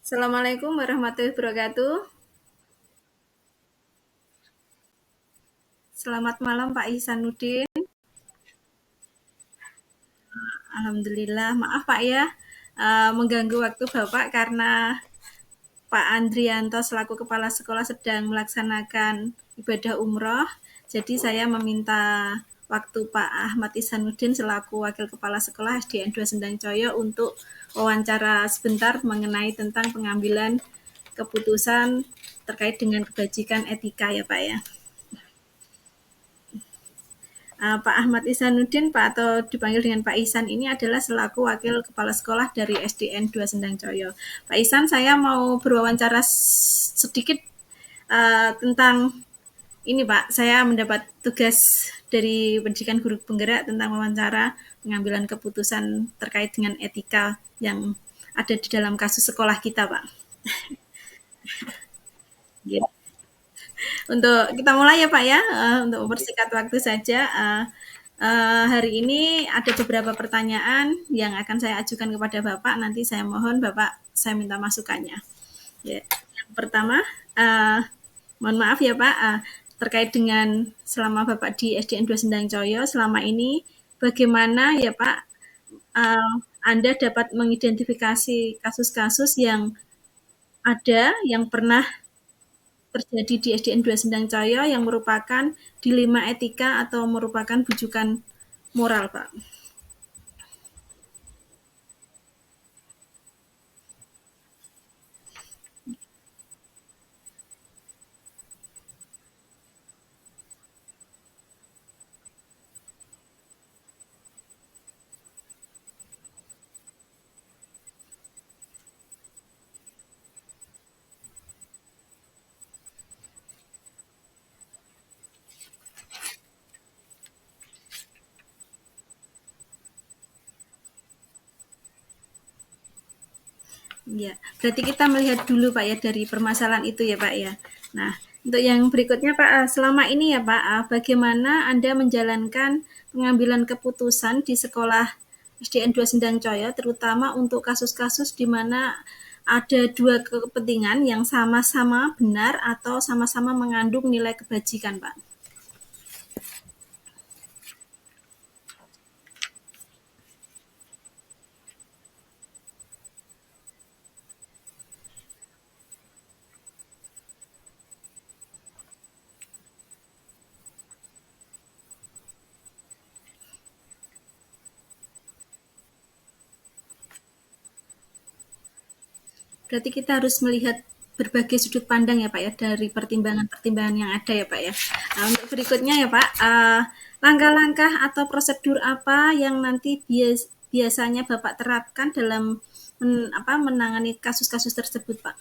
Assalamualaikum warahmatullahi wabarakatuh. Selamat malam Pak Ihsanuddin. Alhamdulillah, maaf Pak ya, mengganggu waktu Bapak karena Pak Andrianto selaku kepala sekolah sedang melaksanakan ibadah umroh. Jadi saya meminta waktu Pak Ahmad Ihsanuddin selaku wakil kepala sekolah SDN 2 Sendang Coyo untuk wawancara sebentar mengenai tentang pengambilan keputusan terkait dengan kebajikan etika ya Pak ya. Pak Ahmad Ihsanuddin, Pak atau dipanggil dengan Pak Ihsan ini adalah selaku wakil kepala sekolah dari SDN 2 Sendang Coyo. Pak Ihsan, saya mau berwawancara sedikit tentang ini Pak. Saya mendapat tugas dari Pendidikan Guru Penggerak tentang wawancara pengambilan keputusan terkait dengan etika yang ada di dalam kasus sekolah kita Pak. Yeah. Untuk kita mulai ya Pak ya, untuk mempersingkat waktu saja. Hari ini ada beberapa pertanyaan yang akan saya ajukan kepada Bapak. Nanti saya mohon Bapak, saya minta masukannya. Ya. Yang pertama, mohon maaf ya Pak, terkait dengan selama Bapak di SDN 2 Sendang Coyo, selama ini bagaimana ya Pak, Anda dapat mengidentifikasi kasus-kasus yang ada yang pernah terjadi di SDN 2 Sendang Coyo yang merupakan dilema etika atau merupakan bujukan moral, Pak. Ya, berarti kita melihat dulu Pak ya dari permasalahan itu ya Pak ya. Nah, untuk yang berikutnya Pak, selama ini ya Pak, bagaimana Anda menjalankan pengambilan keputusan di sekolah SDN 2 Sendang Coyo, terutama untuk kasus-kasus di mana ada dua kepentingan yang sama-sama benar atau sama-sama mengandung nilai kebajikan Pak? Berarti kita harus melihat berbagai sudut pandang ya Pak ya dari pertimbangan-pertimbangan yang ada ya Pak ya. Nah, untuk berikutnya ya Pak, langkah-langkah atau prosedur apa yang nanti biasanya Bapak terapkan dalam menangani kasus-kasus tersebut Pak?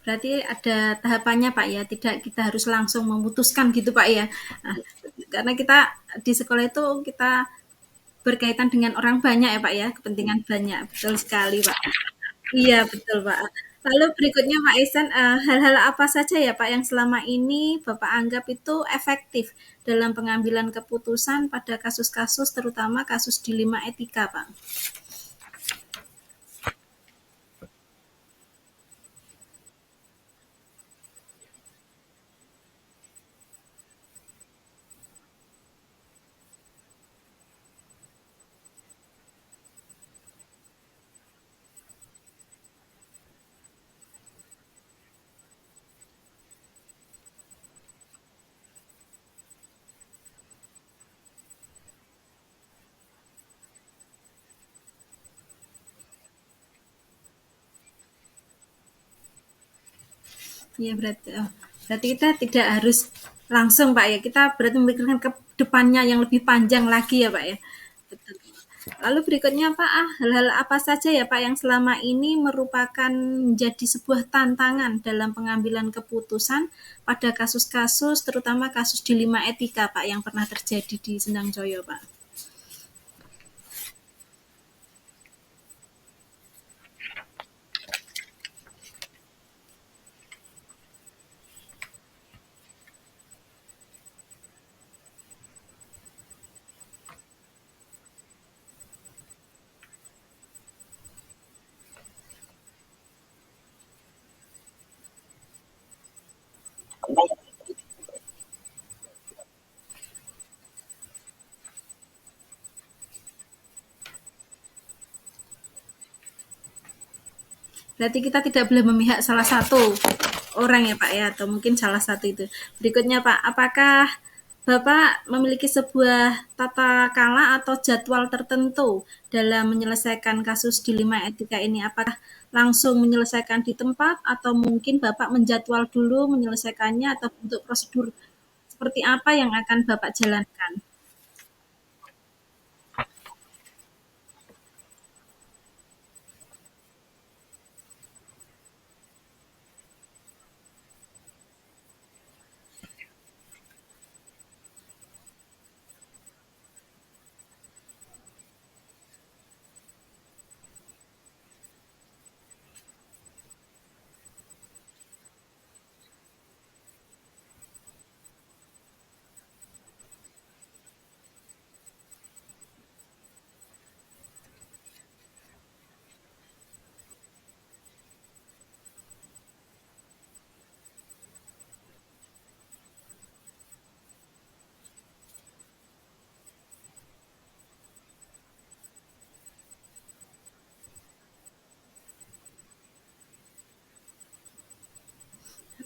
Berarti ada tahapannya Pak ya, tidak kita harus langsung memutuskan gitu Pak ya. Nah, karena kita di sekolah itu kita berkaitan dengan orang banyak ya Pak ya, kepentingan banyak, betul sekali Pak. Iya betul Pak. Lalu berikutnya Pak Ihsan, hal-hal apa saja ya Pak yang selama ini Bapak anggap itu efektif dalam pengambilan keputusan pada kasus-kasus terutama kasus dilema etika Pak? Iya berarti, oh, berarti kita tidak harus langsung Pak ya, kita berarti memikirkan ke depannya yang lebih panjang lagi ya Pak ya. Betul. Lalu berikutnya Pak, hal-hal apa saja ya Pak yang selama ini merupakan menjadi sebuah tantangan dalam pengambilan keputusan pada kasus-kasus, terutama kasus dilema etika Pak yang pernah terjadi di Sendang Joyo Pak? Berarti kita tidak boleh memihak salah satu orang ya Pak ya, atau mungkin salah satu itu. Berikutnya Pak, apakah Bapak memiliki sebuah tata kala atau jadwal tertentu dalam menyelesaikan kasus dilema etika ini? Apakah langsung menyelesaikan di tempat atau mungkin Bapak menjadwal dulu menyelesaikannya atau untuk prosedur seperti apa yang akan Bapak jalankan?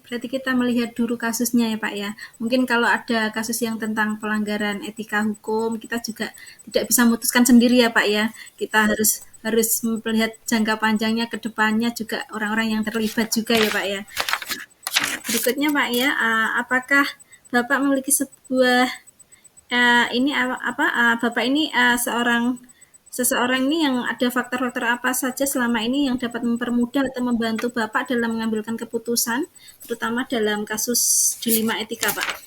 Berarti kita melihat dulu kasusnya ya Pak ya. Mungkin kalau ada kasus yang tentang pelanggaran etika hukum, kita juga tidak bisa memutuskan sendiri ya Pak ya. Kita harus harus melihat jangka panjangnya ke depannya juga orang-orang yang terlibat juga ya Pak ya. Berikutnya Pak ya, apakah Bapak memiliki sebuah ini apa Bapak ini seorang seseorang ini yang ada faktor-faktor apa saja selama ini yang dapat mempermudah atau membantu Bapak dalam mengambilkan keputusan, terutama dalam kasus dilema etika, Pak?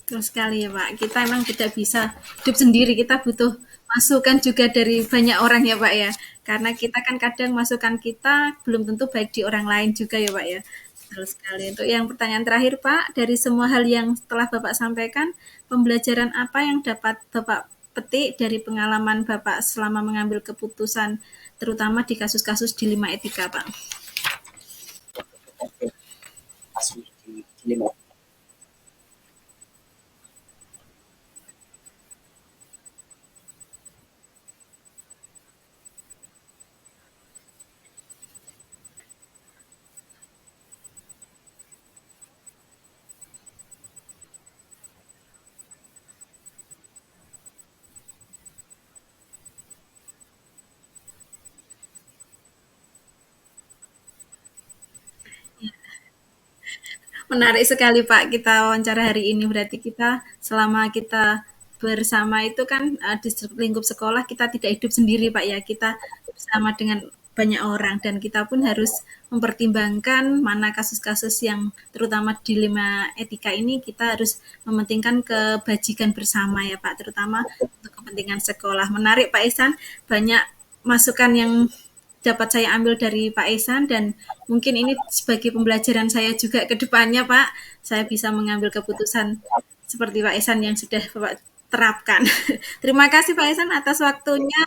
Betul sekali ya Pak. Kita emang tidak bisa hidup sendiri. Kita butuh masukan juga dari banyak orang ya Pak ya. Karena kita kan kadang masukan kita belum tentu baik di orang lain juga ya Pak ya. Betul sekali. Untuk yang pertanyaan terakhir Pak, dari semua hal yang setelah Bapak sampaikan, pembelajaran apa yang dapat Bapak petik dari pengalaman Bapak selama mengambil keputusan, terutama di kasus-kasus dilema etika Pak? Menarik sekali Pak kita wawancara hari ini. Berarti kita selama kita bersama itu kan di lingkup sekolah kita tidak hidup sendiri Pak ya. Kita bersama dengan banyak orang dan kita pun harus mempertimbangkan mana kasus-kasus yang terutama dilema etika ini kita harus mementingkan kebajikan bersama ya Pak, terutama untuk kepentingan sekolah. Menarik Pak Ihsan, banyak masukan yang dapat saya ambil dari Pak Ihsan dan mungkin ini sebagai pembelajaran saya juga ke depannya Pak, saya bisa mengambil keputusan seperti Pak Ihsan yang sudah Bapak terapkan. Terima kasih Pak Ihsan atas waktunya.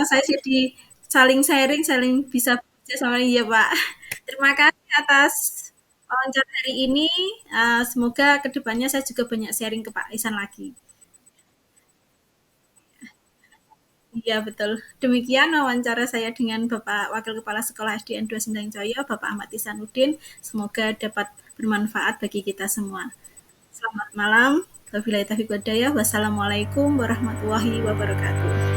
Saya jadi saling sharing, saling bisa bekerja sama iya Pak. Terima kasih atas wawancara hari ini. Semoga kedepannya saya juga banyak sharing ke Pak Ihsan lagi. Iya betul. Demikian wawancara saya dengan Bapak Wakil Kepala Sekolah SDN 2 Sendang Jaya, Bapak Ahmad Ihsanuddin. Semoga dapat bermanfaat bagi kita semua. Selamat malam. Wabillahi taufiq walhidayah. Wassalamualaikum warahmatullahi wabarakatuh.